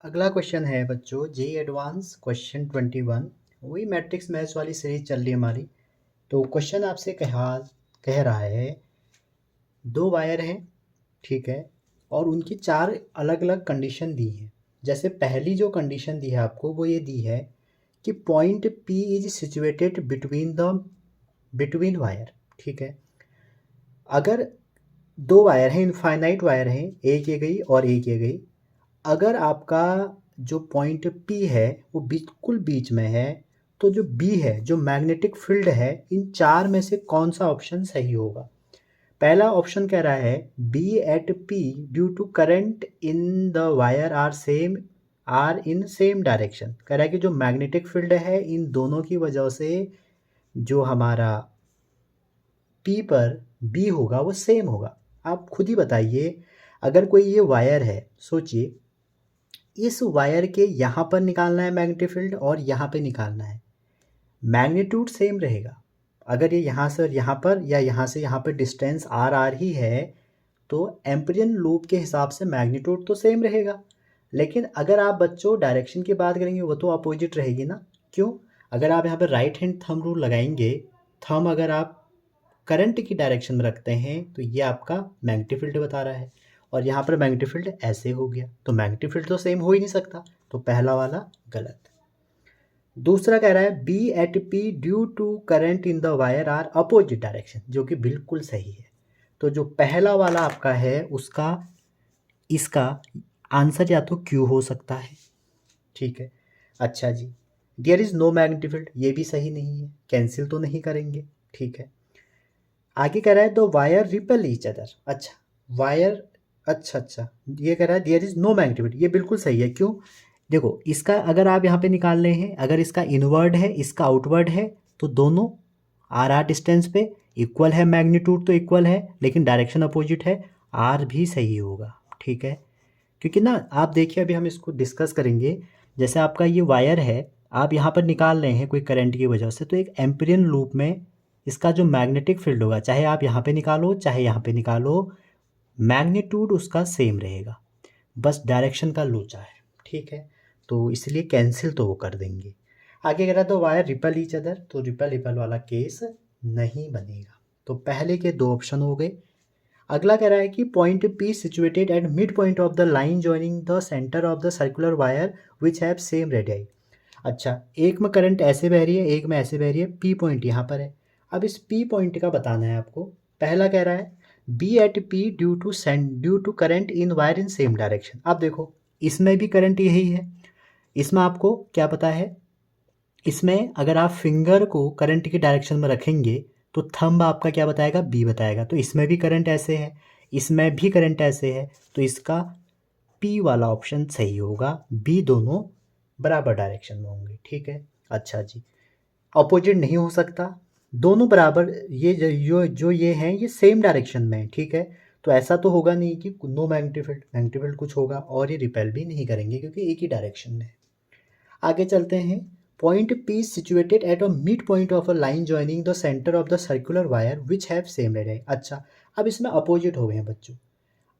अगला क्वेश्चन है बच्चों जेई एडवांस क्वेश्चन 21। वही मैट्रिक्स मैथ्स वाली सीरीज चल रही है हमारी। तो क्वेश्चन आपसे कह रहा है दो वायर हैं, ठीक है, और उनकी चार अलग अलग कंडीशन दी हैं। जैसे पहली जो कंडीशन दी है आपको वो ये दी है कि point P is situated between wire, ठीक है। अगर दो वायर हैं, इनफाइनाइट वायर हैं, एक ये गई और एक ये गई। अगर आपका जो पॉइंट पी है वो बिल्कुल बीच में है, तो जो बी है, जो मैग्नेटिक फील्ड है, इन चार में से कौन सा ऑप्शन सही होगा। पहला ऑप्शन कह रहा है B at P due to current in the wire are in same direction. कह रहा है कि जो मैग्नेटिक फील्ड है इन दोनों की वजह से जो हमारा पी पर बी होगा वो सेम होगा। आप खुद ही बताइए, अगर कोई ये वायर है, सोचिए इस वायर के यहाँ पर निकालना है मैग्नेटिक फील्ड और यहाँ पे निकालना है, मैग्नीट्यूड सेम रहेगा। अगर ये यहाँ से यहाँ पर या यहाँ से यहाँ पर डिस्टेंस आर आर ही है तो एम्पिरियन लूप के हिसाब से मैग्नीट्यूड तो सेम रहेगा। लेकिन अगर आप बच्चों डायरेक्शन की बात करेंगे वो तो अपोजिट रहेगी ना। क्यों? अगर आप यहाँ पर राइट हैंड थंब रूल लगाएंगे, थंब अगर आप करंट की डायरेक्शन में रखते हैं तो ये आपका मैग्नेटिक फील्ड बता रहा है, और यहाँ पर मैग्नेटिक फील्ड ऐसे हो गया, तो मैग्नेटिक फील्ड तो सेम हो ही नहीं सकता, तो पहला वाला गलत। दूसरा कह रहा है B at P due to current in the wire are opposite direction, जो कि बिल्कुल सही है। तो जो पहला वाला आपका है उसका इसका आंसर या तो क्यू हो सकता है, ठीक है। अच्छा जी, there is no magnetic field, ये भी सही नहीं है, कैंसिल तो नहीं करेंगे, ठीक है। आगे कह रहा है दो वायर रिपेल ईच अदर। अच्छा, वायर, अच्छा, ये कह रहा है देयर इज नो मैग्नेटिक, ये बिल्कुल सही है। क्यों? देखो इसका अगर आप यहाँ पे निकाल रहे हैं, अगर इसका इनवर्ड है इसका आउटवर्ड है तो दोनों आर आर डिस्टेंस पे इक्वल है, मैग्नीट्यूड तो इक्वल है लेकिन डायरेक्शन अपोजिट है, आर भी सही होगा, ठीक है। क्योंकि ना आप देखिए अभी हम इसको डिस्कस करेंगे। जैसे आपका ये वायर है, आप यहाँ पर निकाल रहे हैं कोई करंट की वजह से, तो एक एम्पिरियन लूप में इसका जो मैग्नेटिक फील्ड होगा, चाहे आप यहाँ पे निकालो चाहे यहाँ पे निकालो, मैग्नीट्यूड उसका सेम रहेगा, बस डायरेक्शन का लोचा है, ठीक है। तो इसलिए कैंसिल तो वो कर देंगे। आगे कह रहा तो वायर रिपल ईच अदर, तो रिपल रिपल वाला केस नहीं बनेगा। तो पहले के दो ऑप्शन हो गए। अगला कह रहा है कि point P situated at mid point of the line joining the centre of the circular wire which have same radii. अच्छा, एक में करंट ऐसे बह रही है, एक में ऐसे बह रही है, पी पॉइंट यहाँ पर है। अब इस पी पॉइंट का बताना है आपको। पहला कह रहा है B at P due to current in wire in same direction. अब देखो इसमें भी करंट यही है, इसमें आपको क्या पता है, इसमें अगर आप फिंगर को करंट की डायरेक्शन में रखेंगे तो थंब आपका क्या बताएगा, बी बताएगा। तो इसमें भी करंट ऐसे है, इसमें भी करंट ऐसे है, तो इसका पी वाला ऑप्शन सही होगा, बी दोनों बराबर डायरेक्शन में होंगे, ठीक है। अच्छा जी, अपोजिट नहीं हो सकता, दोनों बराबर, ये जो ये हैं ये सेम डायरेक्शन में है, ठीक है। तो ऐसा तो होगा नहीं कि नो मैग्नेटिक फील्ड कुछ होगा, और ये रिपेल भी नहीं करेंगे क्योंकि एक ही डायरेक्शन में है। आगे चलते हैं। Point P situated at a mid point of a line joining the centre of the circular wire which have same radius. अच्छा, अब इसमें अपोजिट हो गए हैं बच्चों,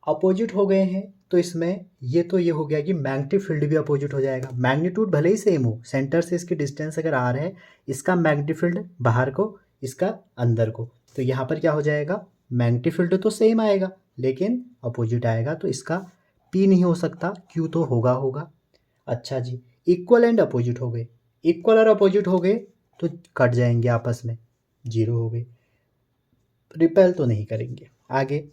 अपोजिट हो गए हैं तो इसमें ये हो गया कि मैग्नेटिक फील्ड भी अपोजिट हो जाएगा। मैग्नीट्यूड भले ही सेम हो, सेंटर से इसकी डिस्टेंस अगर आर है, इसका मैग्नेटिक फील्ड बाहर को, इसका अंदर को, तो यहाँ पर क्या हो जाएगा, मैग्नेटिक फील्ड तो सेम आएगा लेकिन अपोजिट आएगा, तो इसका पी नहीं हो सकता, क्यू तो होगा। अच्छा जी, इक्वल एंड अपोजिट हो गए, इक्वल और अपोजिट हो गए तो कट जाएंगे आपस में, जीरो हो गए, रिपेल तो नहीं करेंगे। आगे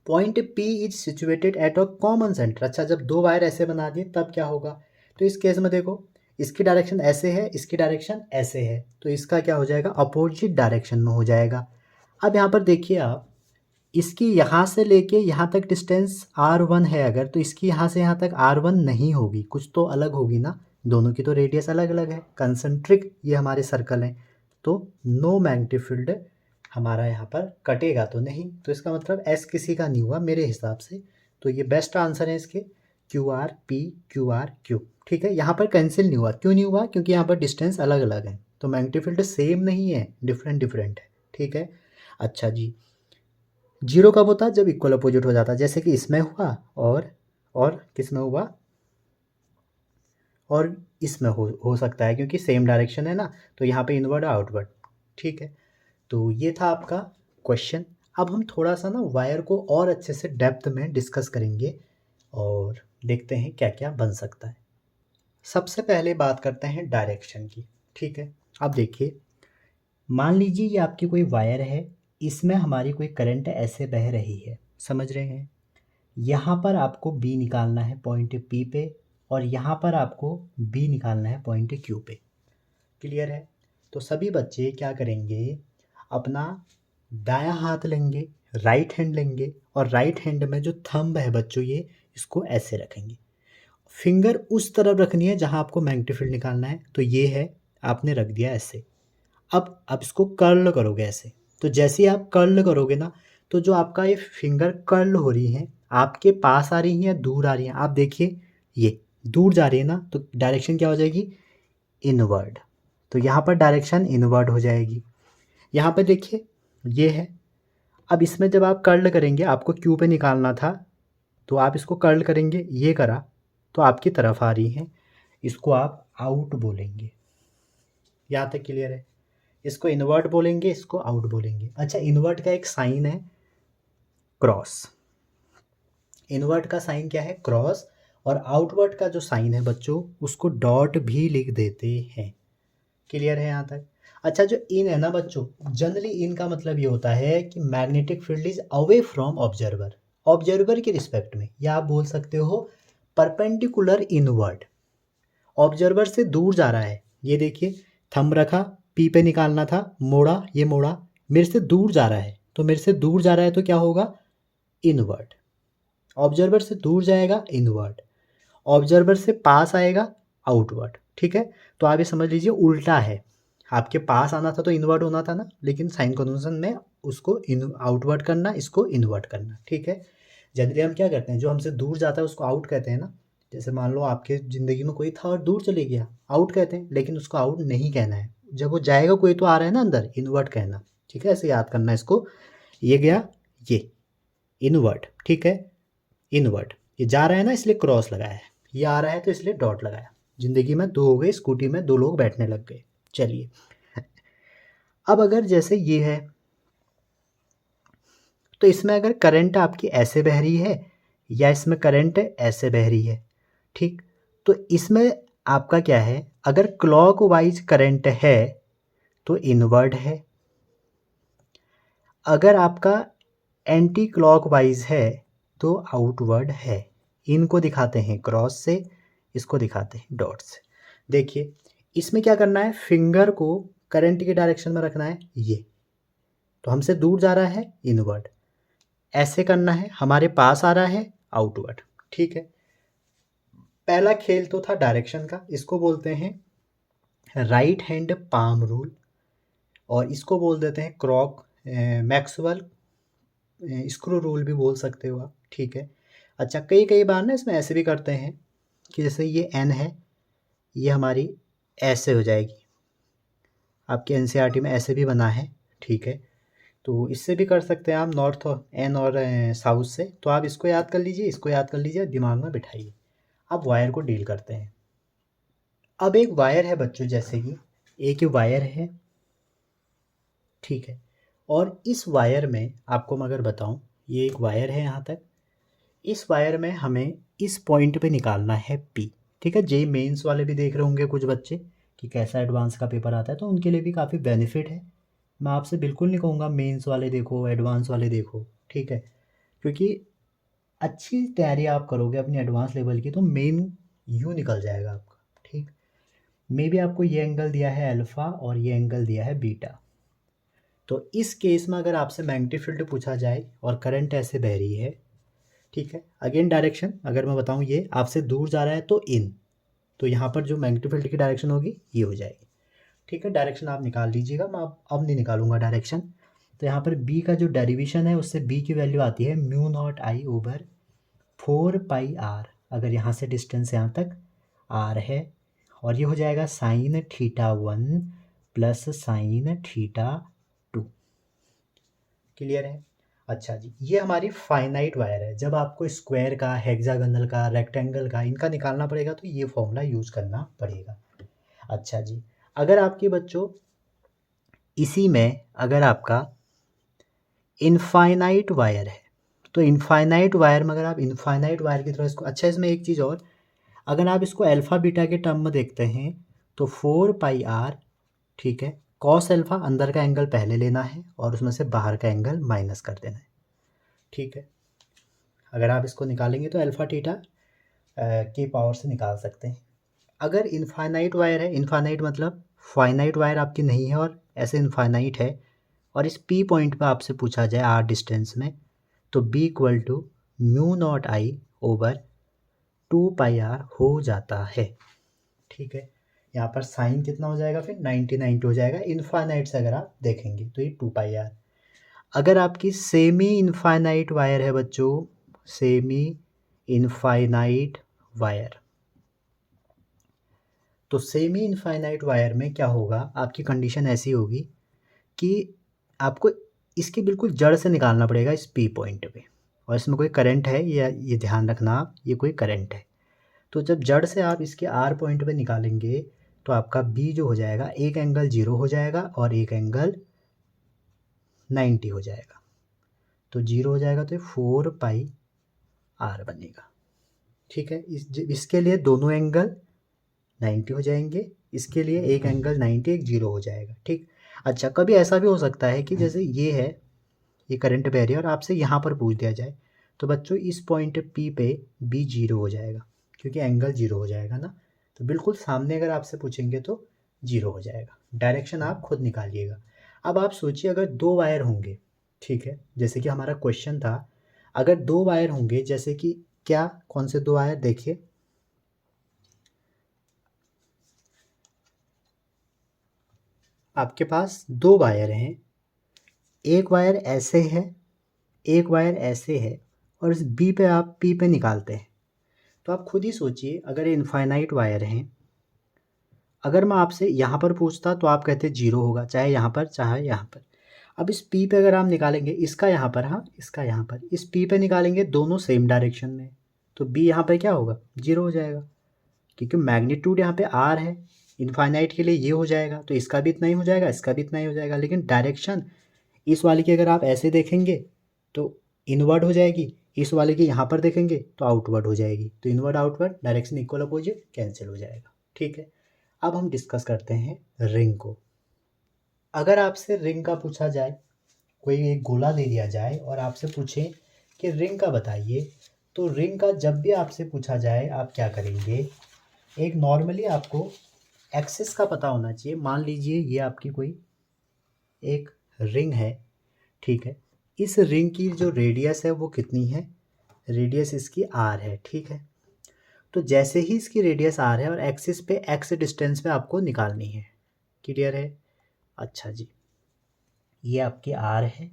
point P is situated at a common centre. अच्छा, जब दो वायर ऐसे बना दिए तब क्या होगा, तो इस केस में देखो इसकी डायरेक्शन ऐसे है, इसकी डायरेक्शन ऐसे है, तो इसका क्या हो जाएगा, अपोजिट डायरेक्शन में हो जाएगा। अब यहाँ पर देखिए आप, इसकी यहाँ से लेके यहाँ तक डिस्टेंस R1 है अगर, तो इसकी यहाँ से यहाँ तक R1 नहीं होगी, कुछ तो अलग होगी ना, दोनों की तो रेडियस अलग अलग है, कंसंट्रिक ये हमारे सर्कल हैं, तो नो मैग्नेटिक फील्ड हमारा यहाँ पर कटेगा तो नहीं, तो इसका मतलब एस किसी का नहीं हुआ मेरे हिसाब से। तो ये बेस्ट आंसर है इसके, क्यू, ठीक है। यहाँ पर कैंसिल नहीं हुआ, क्यों नहीं हुआ, क्योंकि यहाँ पर डिस्टेंस अलग अलग है, तो मैग्नेटिक फील्ड सेम नहीं है, डिफरेंट है, ठीक है। अच्छा जी, जीरो कब होता है, जब इक्वल अपोजिट हो जाता है, जैसे कि इसमें हुआ और किस में हुआ, और इसमें हो सकता है, क्योंकि सेम डायरेक्शन है ना, तो यहाँ पे इनवर्ड आउटवर्ड। ठीक है, तो ये था आपका क्वेश्चन। अब हम थोड़ा सा ना वायर को और अच्छे से डेप्थ में डिस्कस करेंगे और देखते हैं क्या क्या बन सकता है। सबसे पहले बात करते हैं डायरेक्शन की। ठीक है, अब देखिए, मान लीजिए ये आपकी कोई वायर है, इसमें हमारी कोई करंट ऐसे बह रही है, समझ रहे हैं। यहाँ पर आपको बी निकालना है पॉइंट पी पे, और यहाँ पर आपको बी निकालना है पॉइंट क्यू पे। क्लियर है? तो सभी बच्चे क्या करेंगे, अपना दायां हाथ लेंगे, राइट हैंड लेंगे, और राइट हैंड में जो थंब है बच्चों, ये इसको ऐसे रखेंगे। फिंगर उस तरफ रखनी है जहां आपको मैग्नेटिक फील्ड निकालना है, तो ये है, आपने रख दिया ऐसे। अब इसको कर्ल करोगे ऐसे, तो जैसे ही आप कर्ल करोगे ना, तो जो आपका ये फिंगर कर्ल हो रही है, आपके पास आ रही है या दूर आ रही है, आप देखिए ये दूर जा रही है ना, तो डायरेक्शन क्या हो जाएगी, इनवर्ड। तो यहाँ पर डायरेक्शन इनवर्ड हो जाएगी। यहाँ पे देखिए ये है। अब इसमें जब आप कर्ल करेंगे, आपको क्यू पे निकालना था, तो आप इसको कर्ल करेंगे, ये करा तो आपकी तरफ आ रही है, इसको आप आउट बोलेंगे। यहाँ तक क्लियर है? इसको इनवर्ट बोलेंगे, इसको आउट बोलेंगे। अच्छा, इनवर्ट का एक साइन है क्रॉस। इनवर्ट का साइन क्या है, क्रॉस। और आउटवर्ट का जो साइन है बच्चों, उसको डॉट भी लिख देते हैं। क्लियर है यहाँ तक? अच्छा, जो इन है ना बच्चों, जनरली इन का मतलब ये होता है कि magnetic field is away from observer, observer के रिस्पेक्ट में, या आप बोल सकते हो परपेंडिकुलर इनवर्ड, ऑब्जर्वर से दूर जा रहा है। ये देखिए, थंब रखा, पी पे निकालना था, मोड़ा, ये मोड़ा, मेरे से दूर जा रहा है, तो मेरे से दूर जा रहा है तो क्या होगा, इनवर्ड। ऑब्जर्वर से दूर जाएगा, इनवर्ड। ऑब्जर्वर से पास आएगा, आउटवर्ड। ठीक है, तो आप ये समझ लीजिए उल्टा है। आपके पास आना था तो इनवर्ट होना था ना, लेकिन साइन कन्वेंशन में उसको इन आउटवर्ड करना, इसको इनवर्ट करना। ठीक है, जनरली हम क्या करते हैं, जो हमसे दूर जाता है उसको आउट कहते हैं ना। जैसे मान लो आपके ज़िंदगी में कोई था और दूर चले गया, आउट कहते हैं, लेकिन उसको आउट नहीं कहना है। जब वो जाएगा कोई तो आ रहा है ना अंदर, इनवर्ट कहना। ठीक है, ऐसे याद करना इसको। ये गया, ये इनवर्ट। ठीक है, इनवर्ट, ये जा रहा है ना इसलिए क्रॉस लगाया है, ये आ रहा है तो इसलिए डॉट लगाया। ज़िंदगी में दो हो गए, स्कूटी में दो लोग बैठने लग गए। चलिए, अब अगर जैसे ये है, तो इसमें अगर करंट आपकी ऐसे बह रही है, या इसमें करंट ऐसे बह रही है, ठीक, तो इसमें आपका क्या है, अगर क्लॉक वाइज करंट है तो इनवर्ड है, अगर आपका एंटी क्लॉक वाइज है तो आउटवर्ड है। इनको दिखाते हैं क्रॉस से, इसको दिखाते हैं डॉट से। देखिए, इसमें क्या करना है, फिंगर को करंट की डायरेक्शन में रखना है, ये तो हमसे दूर जा रहा है, इनवर्ड। ऐसे करना है, हमारे पास आ रहा है, आउटवर्ड। ठीक है, पहला खेल तो था डायरेक्शन का, इसको बोलते हैं राइट हैंड पाम रूल, और इसको बोल देते हैं क्रॉक मैक्सवेल स्क्रू रूल भी बोल सकते हो आप। ठीक है, अच्छा, कई कई बार ना इसमें ऐसे भी करते हैं कि जैसे ये एन है, ये हमारी ऐसे हो जाएगी, आपके एनसीईआरटी में ऐसे भी बना है। ठीक है, तो इससे भी कर सकते हैं आप, नॉर्थ और एन और साउथ से। तो आप इसको याद कर लीजिए, इसको याद कर लीजिए, दिमाग में बिठाइए। अब वायर को डील करते हैं। अब एक वायर है बच्चों, जैसे कि एक वायर है, ठीक है, और इस वायर में आपको मैं अगर बताऊं, ये एक वायर है यहाँ तक, इस वायर में हमें इस पॉइंट पे निकालना है पी। ठीक है, जेई मेंस वाले भी देख रहे होंगे कुछ बच्चे कि कैसा एडवांस का पेपर आता है, तो उनके लिए भी काफ़ी बेनिफिट है। मैं आपसे बिल्कुल नहीं कहूँगा मेंस वाले देखो, एडवांस वाले देखो। ठीक है, क्योंकि अच्छी तैयारी आप करोगे अपनी एडवांस लेवल की, तो मेन यूँ निकल जाएगा आपका। ठीक, मे भी आपको ये एंगल दिया है अल्फ़ा और ये एंगल दिया है बीटा। तो इस केस में अगर आपसे मैग्नेटिक फील्ड पूछा जाए और करंट ऐसे बह रही है, ठीक है, अगेन डायरेक्शन अगर मैं बताऊं, ये आपसे दूर जा रहा है तो इन, तो यहाँ पर जो मैग्नेटिक फील्ड की डायरेक्शन होगी ये हो जाएगी। ठीक है, डायरेक्शन आप निकाल लीजिएगा, मैं अब नहीं निकालूंगा डायरेक्शन। तो यहाँ पर बी का जो डेरिवेशन है, उससे बी की वैल्यू आती है mu naught I over 4 pi r. अगर यहाँ से डिस्टेंस यहाँ तक आर है, और ये हो जाएगा साइन θ1 प्लस साइन θ2। क्लियर है? अच्छा जी, ये हमारी फाइनाइट वायर है। जब आपको स्क्वायर का, हेक्सागोनल का, रेक्टेंगल का इनका निकालना पड़ेगा तो ये फॉर्मूला यूज़ करना पड़ेगा। अच्छा जी, अगर आपके बच्चों इसी में अगर आपका इनफाइनाइट वायर है, तो इनफाइनाइट वायर में अगर आप इनफाइनाइट वायर की तरह इसको, अच्छा इसमें एक चीज़ और, अगर आप इसको अल्फ़ा बीटा के टर्म में देखते हैं तो 4πr, ठीक है, कॉस अल्फ़ा अंदर का एंगल पहले लेना है और उसमें से बाहर का एंगल माइनस कर देना है, ठीक है। अगर आप इसको निकालेंगे तो अल्फ़ा थीटा की पावर से निकाल सकते हैं। अगर इनफाइनाइट वायर है, इनफाइनाइट मतलब फाइनाइट वायर आपकी नहीं है और ऐसे इनफाइनाइट है, और इस पी पॉइंट पे आपसे पूछा जाए आर डिस्टेंस में, तो B equal to mu naught I over 2πr हो जाता है, ठीक है। यहाँ पर साइन कितना हो जाएगा, फिर 90 हो जाएगा। इनफाइनाइट से अगर आप देखेंगे तो ये 2πr। अगर आपकी सेमी इनफाइनाइट वायर है बच्चों, सेमी इनफाइनाइट वायर, तो सेमी इनफाइनाइट वायर में क्या होगा, आपकी कंडीशन ऐसी होगी कि आपको इसकी बिल्कुल जड़ से निकालना पड़ेगा इस पी पॉइंट पे, और इसमें कोई करंट है या ये ध्यान रखना आप, ये कोई करंट है। तो जब जड़ से आप इसके आर पॉइंट पे निकालेंगे तो आपका बी जो हो जाएगा, एक एंगल 0 हो जाएगा और एक एंगल 90 हो जाएगा। तो 0 हो जाएगा तो 4πr बनेगा, ठीक है। इसके लिए दोनों एंगल 90 हो जाएंगे, इसके लिए एक एंगल 90, एक 0 हो जाएगा, ठीक। अच्छा, कभी ऐसा भी हो सकता है कि जैसे ये है, ये करंट बह रही है और आपसे यहाँ पर पूछ दिया जाए, तो बच्चों इस पॉइंट पी पे बी 0 हो जाएगा क्योंकि एंगल 0 हो जाएगा ना। तो बिल्कुल सामने अगर आपसे पूछेंगे तो 0 हो जाएगा। डायरेक्शन आप खुद निकालिएगा। अब आप सोचिए अगर दो वायर होंगे, ठीक है, जैसे कि हमारा क्वेश्चन था, अगर दो वायर होंगे, जैसे कि क्या, कौन से दो वायर, देखिए आपके पास दो वायर हैं, एक वायर ऐसे है, एक वायर ऐसे है, और इस बी पे आप पी पे निकालते हैं। तो आप खुद ही सोचिए, अगर ये इनफाइनाइट वायर हैं, अगर मैं आपसे यहाँ पर पूछता तो आप कहते 0 होगा, चाहे यहाँ पर चाहे यहाँ पर। अब इस पी पे अगर आप निकालेंगे, इसका यहाँ पर, हाँ इसका यहाँ पर, इस पी पे निकालेंगे दोनों सेम डायरेक्शन में, तो बी यहाँ पर क्या होगा, 0 हो जाएगा, क्योंकि मैग्नीट्यूड यहाँ पे आर है। इनफाइनाइट के लिए ये हो जाएगा, तो इसका भी इतना ही हो जाएगा, इसका भी इतना ही हो जाएगा। लेकिन डायरेक्शन इस वाले की अगर आप ऐसे देखेंगे तो इनवर्ड हो जाएगी, इस वाले की यहाँ पर देखेंगे तो आउटवर्ड हो जाएगी। तो inward outward direction equal opposite cancel हो जाएगा, ठीक है। अब हम डिस्कस करते हैं रिंग को। अगर आपसे रिंग का पूछा जाए, कोई एक गोला दे दिया जाए और आपसे पूछे कि रिंग का बताइए, तो रिंग का जब भी आपसे पूछा जाए आप क्या करेंगे, एक नॉर्मली आपको एक्सिस का पता होना चाहिए। मान लीजिए ये आपकी कोई एक रिंग है, ठीक है, इस रिंग की जो रेडियस है वो कितनी है, रेडियस इसकी आर है, ठीक है। तो जैसे ही इसकी रेडियस आर है और एक्सिस पे एक्स डिस्टेंस पे आपको निकालनी है, क्लियर है। अच्छा जी, ये आपकी आर है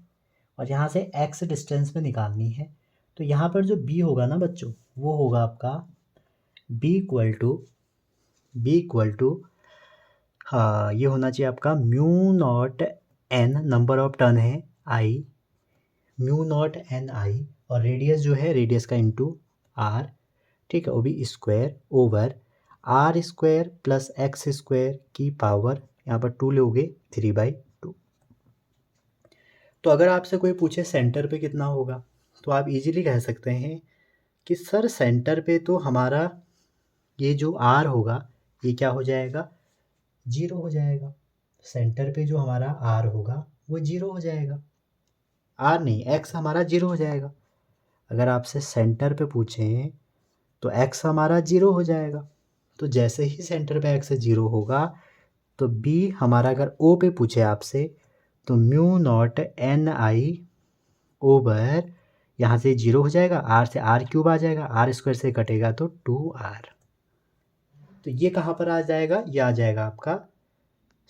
और यहाँ से एक्स डिस्टेंस पे निकालनी है। तो यहाँ पर जो बी होगा ना बच्चों, वो होगा आपका बी इक्वल टू हाँ, ये होना चाहिए आपका mu not an, number of turn है आई, म्यू नॉट एन आई, और रेडियस जो है रेडियस का इंटू आर, ठीक है, वो भी square over r square plus x square की पावर, यहाँ पर 2 लोगे 3/2। तो अगर आपसे कोई पूछे सेंटर पे कितना होगा, तो आप इजीली कह सकते हैं कि सर सेंटर पे तो हमारा ये जो आर होगा ये क्या हो जाएगा, 0 हो जाएगा। सेंटर पे जो हमारा आर होगा वो 0 हो जाएगा, आर नहीं एक्स हमारा 0 हो जाएगा। अगर आपसे सेंटर पे पूछें तो एक्स हमारा 0 हो जाएगा। तो जैसे ही सेंटर पे एक्स 0 होगा तो बी हमारा, अगर ओ पे पूछे आपसे, तो mu not an I over, यहाँ से 0 हो जाएगा, आर से आर क्यूब आ जाएगा, आर स्क्वायर से कटेगा तो 2r। तो ये कहाँ पर आ जाएगा, ये आ जाएगा आपका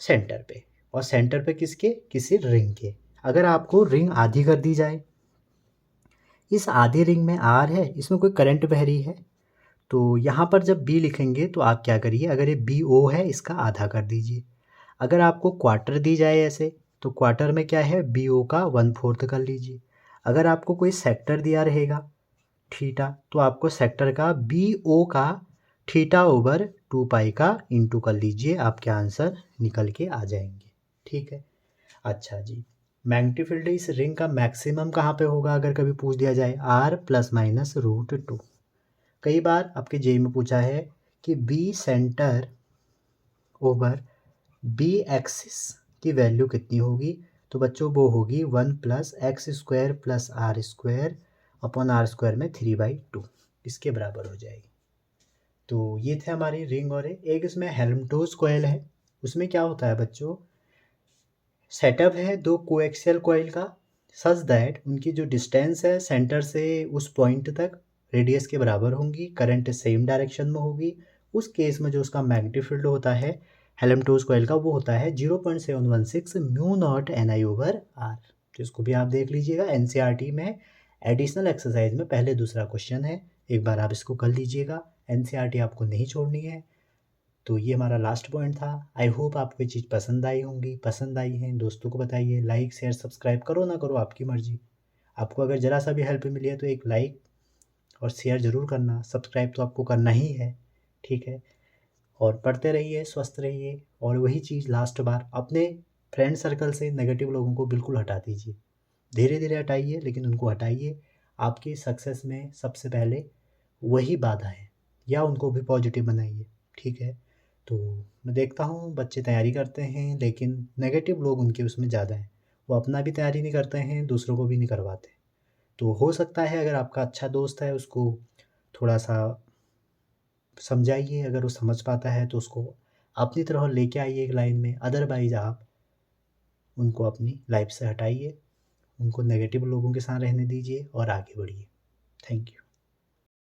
सेंटर पे। और सेंटर पे किसके, किसी रिंग के। अगर आपको रिंग आधी कर दी जाए, इस आधी रिंग में आर है, इसमें कोई करंट बह रही है, तो यहाँ पर जब बी लिखेंगे तो आप क्या करिए, अगर ये बी ओ है इसका आधा कर दीजिए। अगर आपको क्वार्टर दी जाए ऐसे, तो क्वार्टर में क्या है, बी ओ का 1/4 कर लीजिए। अगर आपको कोई सेक्टर दिया रहेगा थीटा, तो आपको सेक्टर का बी ओ का थीटा ओवर 2 पाई का इंटू कर लीजिए, आपके आंसर निकल के आ जाएंगे। ठीक है। अच्छा जी, मैग्नेटिक फील्ड इस रिंग का मैक्सिमम कहाँ पे होगा अगर कभी पूछ दिया जाए, आर प्लस माइनस रूट 2। कई बार आपके जेई में पूछा है कि B centre over B axis की वैल्यू कितनी होगी, तो बच्चों वो होगी 1+x² plus r square upon r square में 3/2, इसके बराबर हो जाएगी। तो ये थे हमारी रिंग और एक इसमें हेल्महोल्ट्ज़ कॉइल है। उसमें क्या होता है बच्चों, सेटअप है दो कोएक्सियल कॉइल का, सच दैट उनकी जो डिस्टेंस है सेंटर से उस पॉइंट तक रेडियस के बराबर होंगी, करंट सेम डायरेक्शन में होगी। उस केस में जो उसका मैग्नेटिक फील्ड होता है हेल्महोल्ट्ज़ कॉइल का, वो होता है 0.716 म्यू नॉट NI/r। तो इसको भी आप देख लीजिएगा, NCERT में एडिशनल एक्सरसाइज में पहले दूसरा क्वेश्चन है, एक बार आप इसको कर लीजिएगा। NCERT आपको नहीं छोड़नी है। तो ये हमारा लास्ट पॉइंट था। आई होप आपको ये चीज़ पसंद आई होंगी, पसंद आई है दोस्तों को बताइए, लाइक शेयर सब्सक्राइब करो ना करो आपकी मर्जी। आपको अगर ज़रा सा भी हेल्प मिली है तो एक लाइक और शेयर ज़रूर करना, सब्सक्राइब तो आपको करना ही है। ठीक है। और पढ़ते रहिए, स्वस्थ रहिए, और वही चीज़ लास्ट बार, अपने फ्रेंड सर्कल से नेगेटिव लोगों को बिल्कुल हटा दीजिए। धीरे धीरे हटाइए, लेकिन उनको हटाइए। आपकी सक्सेस में सबसे पहले वही बाधा है, या उनको भी पॉजिटिव बनाइए। ठीक है। तो मैं देखता हूँ बच्चे तैयारी करते हैं, लेकिन नेगेटिव लोग उनके उसमें ज़्यादा हैं, वो अपना भी तैयारी नहीं करते हैं, दूसरों को भी नहीं करवाते। तो हो सकता है अगर आपका अच्छा दोस्त है उसको थोड़ा सा समझाइए, अगर वो समझ पाता है तो उसको अपनी तरह लेके आइए एक लाइन में, अदरवाइज आप उनको अपनी लाइफ से हटाइए, उनको नेगेटिव लोगों के साथ रहने दीजिए और आगे बढ़िए। Thank you.